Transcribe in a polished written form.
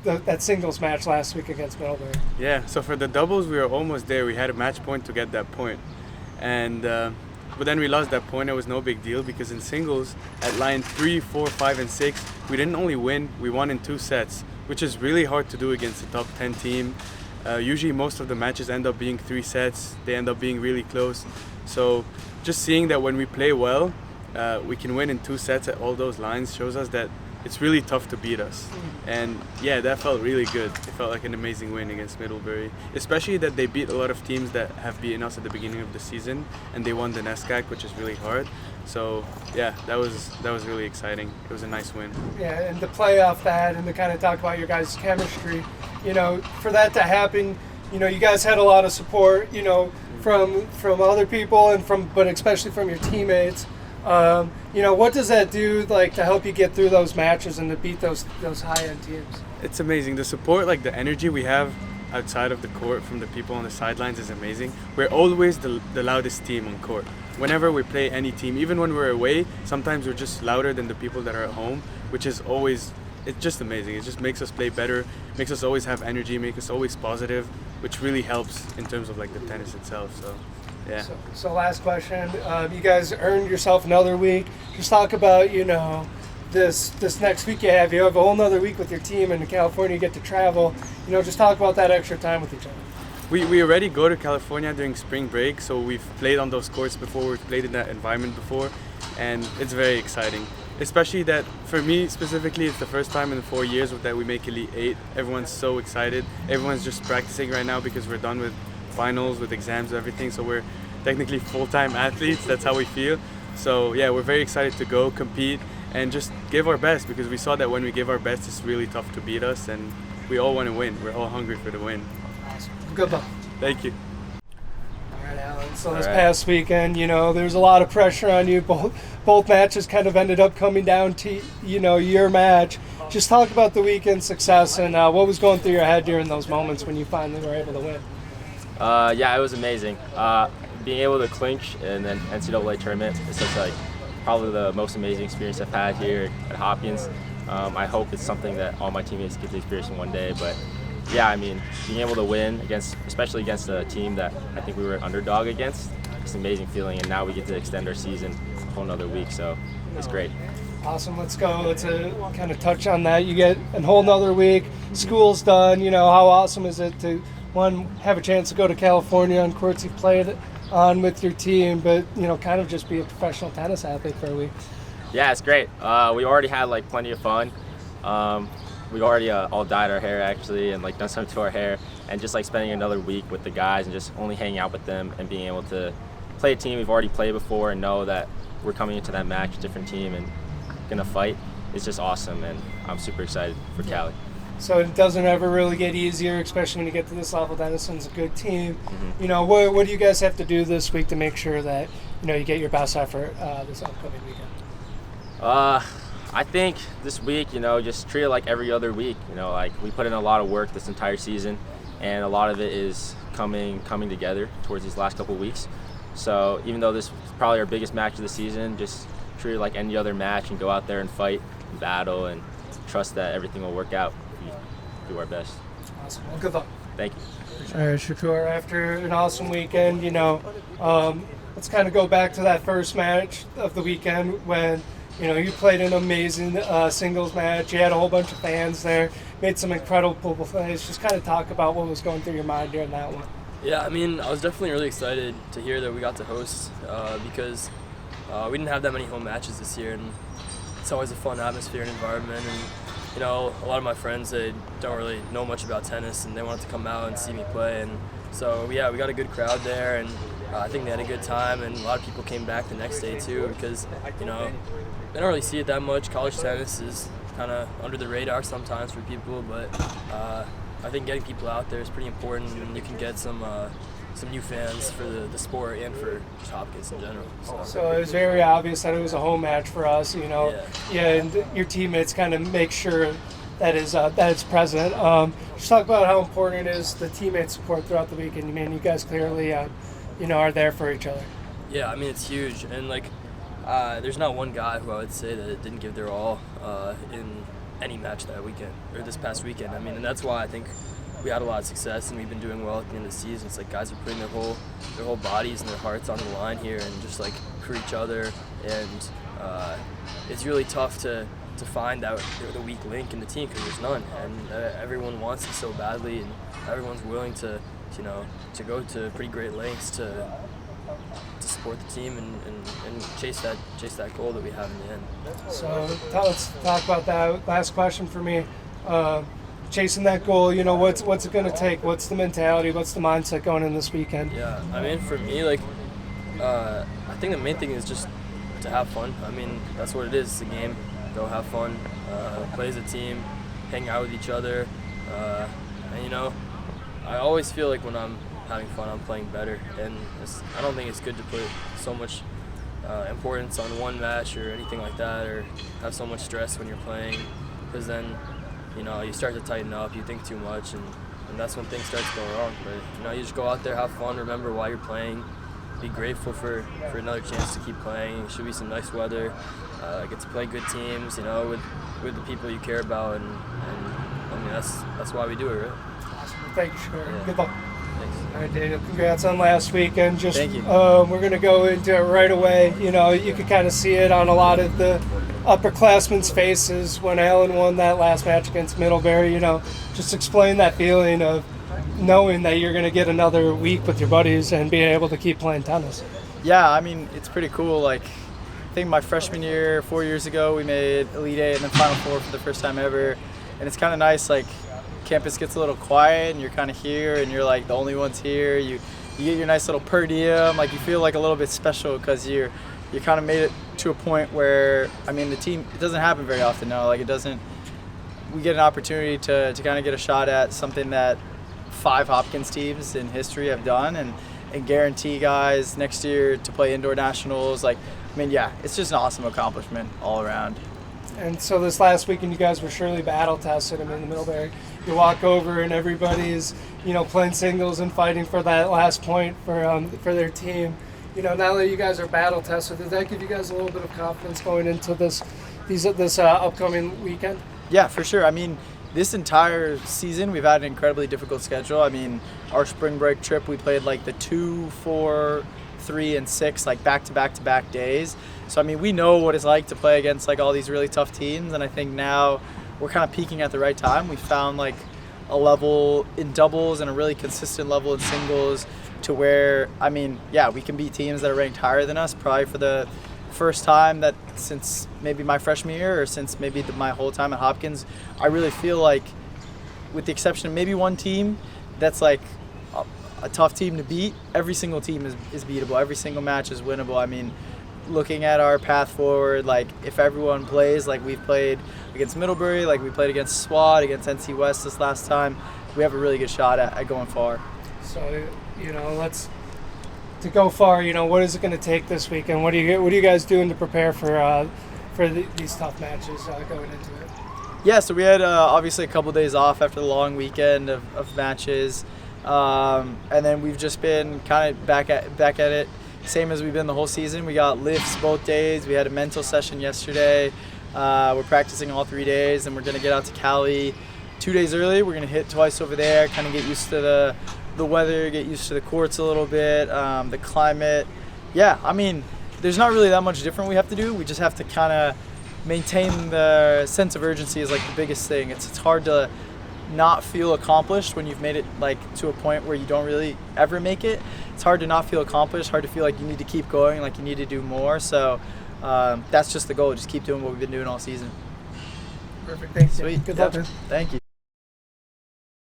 That singles match last week against Middlebury. Yeah, so for the doubles, we were almost there. We had a match point to get that point. And but then we lost that point. It was no big deal because in singles, at line 3, 4, 5, and 6, we didn't only win, we won in 2 sets, which is really hard to do against a top 10 team. Usually most of the matches end up being 3 sets. They end up being really close. So just seeing that when we play well, we can win in 2 sets at all those lines shows us that it's really tough to beat us. And yeah, that felt really good. It felt like an amazing win against Middlebury, especially that they beat a lot of teams that have beaten us at the beginning of the season, and they won the NESCAC, which is really hard. So yeah, that was really exciting. It was a nice win. Yeah, and to play off that and to kind of talk about your guys' chemistry, for that to happen, you guys had a lot of support, from other people and but especially from your teammates. What does that do, to help you get through those matches and to beat those high-end teams? It's amazing. The support, the energy we have outside of the court from the people on the sidelines is amazing. We're always the loudest team on court. Whenever we play any team, even when we're away, sometimes we're just louder than the people that are at home, which is always, it's just amazing. It just makes us play better, makes us always have energy, makes us always positive, which really helps in terms of the tennis itself. So. Yeah. So last question. You guys earned yourself another week. Just talk about, this next week you have. You have a whole nother week with your team, and in California you get to travel. Just talk about that extra time with each other. We already go to California during spring break, so we've played on those courts before, we've played in that environment before, and it's very exciting. Especially that, for me specifically, it's the first time in 4 years that we make Elite 8. Everyone's so excited. Everyone's just practicing right now because we're done with finals, with exams, everything, so we're technically full-time athletes. That's how we feel. So yeah, we're very excited to go compete and just give our best, because we saw that when we give our best, it's really tough to beat us, and we all want to win. We're all hungry for the win. Awesome. Good luck. Thank you. All right, Alan. So this past weekend, there's a lot of pressure on you. Both matches kind of ended up coming down to your match. Just talk about the weekend success and what was going through your head during those moments when you finally were able to win. Yeah, it was amazing. Being able to clinch in an NCAA tournament is such probably the most amazing experience I've had here at Hopkins. I hope it's something that all my teammates get to experience in one day. But yeah, being able to win especially against a team that I think we were an underdog against, it's an amazing feeling. And now we get to extend our season a whole nother week, so it's great. Awesome. Let's go. Let's kind of touch on that. You get a whole nother week. School's done. How awesome is it to have a chance to go to California on courts you've played on with your team, but kind of just be a professional tennis athlete for a week? Yeah, it's great. We already had plenty of fun. We already all dyed our hair actually, and done something to our hair, and just spending another week with the guys and just only hanging out with them and being able to play a team we've already played before and know that we're coming into that match, different team, and gonna fight. It's just awesome, and I'm super excited for Cali. So it doesn't ever really get easier, especially when you get to this level. Denison's a good team. Mm-hmm. What do you guys have to do this week to make sure that you get your best effort this upcoming weekend? I think this week, just treat it like every other week. We put in a lot of work this entire season, and a lot of it is coming together towards these last couple of weeks. So even though this is probably our biggest match of the season, just treat it like any other match and go out there and fight and battle and trust that everything will work out. We do our best. Awesome. Well, good luck. Thank you. All right, Shakur, after an awesome weekend, let's kind of go back to that first match of the weekend when, you played an amazing singles match. You had a whole bunch of fans there, made some incredible plays. Just kind of talk about what was going through your mind during that one. Yeah, I was definitely really excited to hear that we got to host because we didn't have that many home matches this year, and it's always a fun atmosphere and environment. And a lot of my friends, they don't really know much about tennis, and they wanted to come out and see me play. And so yeah, we got a good crowd there, and I think they had a good time. And a lot of people came back the next day too, because they don't really see it that much. College tennis is kind of under the radar sometimes for people, but I think getting people out there is pretty important, and you can get some new fans for the sport and for just Hopkins in general. So it was very obvious that it was a home match for us, and your teammates kind of make sure that it's present. Just talk about how important it is, the teammate support throughout the weekend. Man, you guys clearly, are there for each other. Yeah, it's huge, and there's not one guy who I would say that didn't give their all in any match that weekend or this past weekend. I mean, and that's why I think we had a lot of success and we've been doing well at the end of the season. It's like guys are putting their whole bodies and their hearts on the line here and just like for each other. And it's really tough to find out the weak link in the team because there's none, and everyone wants it so badly, and everyone's willing to go to pretty great lengths to support the team and chase that goal that we have in the end. So let's talk about that. Last question for me. Chasing that goal, what's it going to take? What's the mentality? What's the mindset going in this weekend? Yeah, I mean, for me, I think the main thing is just to have fun. I mean, that's what it is. It's a game. Go have fun, play as a team, hang out with each other, and I always feel like when I'm having fun, I'm playing better, and I don't think it's good to put so much importance on one match or anything like that, or have so much stress when you're playing, because then you start to tighten up, you think too much, and that's when things start to go wrong. But you just go out there, have fun, remember why you're playing, be grateful for another chance to keep playing. It should be some nice weather. Get to play good teams, with the people you care about, and I mean that's why we do it, right? Awesome. Thank you, Shakir. Yeah. Good luck. Thanks. All right, Daniel. Congrats on last weekend. Thank you. We're gonna go into it right away. You could kind of see it on a lot of the upperclassmen's faces when Allen won that last match against Middlebury. Just explain that feeling of knowing that you're gonna get another week with your buddies and being able to keep playing tennis. Yeah, I mean, it's pretty cool. I think my freshman year, 4 years ago, we made Elite Eight and then Final Four for the first time ever. And it's kind of nice, campus gets a little quiet and you're kind of here and you're the only ones here. You get your nice little per diem. You feel a little bit special because you kind of made it to a point where, I mean, the team, it doesn't happen very often now. We get an opportunity to kind of get a shot at something that 5 Hopkins teams in history have done and guarantee guys next year to play indoor nationals. It's just an awesome accomplishment all around. And so this last weekend, you guys were surely battle tested. In the Middlebury, you walk over and everybody's, playing singles and fighting for that last point for their team. Now that you guys are battle tested, does that give you guys a little bit of confidence going into this upcoming weekend? Yeah, for sure. I mean, this entire season, we've had an incredibly difficult schedule. I mean, our spring break trip, we played the 2, 4, 3, and 6 back-to-back days. So I mean, we know what it's like to play against all these really tough teams, and I think now we're kind of peaking at the right time. We found a level in doubles and a really consistent level in singles to where, I mean, yeah, we can beat teams that are ranked higher than us probably for the first time that since maybe my freshman year or since maybe my whole time at Hopkins. I really feel with the exception of maybe one team that's a tough team to beat, every single team is beatable. Every single match is winnable. I mean, looking at our path forward, if everyone plays we've played against Middlebury, we played against SWAT, against NC West this last time, we have a really good shot at going far. So, to go far, what is it going to take this weekend? What are you guys doing to prepare for these tough matches going into it? Yeah, so we had obviously a couple days off after the long weekend of matches, and then we've just been kind of back at it, same as we've been the whole season. We got lifts both days. We had a mental session yesterday. We're practicing all 3 days, and we're going to get out to Cali 2 days early. We're going to hit twice over there, kind of get used to the weather, get used to the courts a little bit, the climate. Yeah, I mean, there's not really that much different we have to do. We just have to kind of maintain the sense of urgency is the biggest thing. It's hard to not feel accomplished when you've made it to a point where you don't really ever make it. It's hard to not feel accomplished, hard to feel you need to keep going, you need to do more. So that's just the goal, just keep doing what we've been doing all season. Perfect. Thanks. Sweet. Good luck, man. Thank you.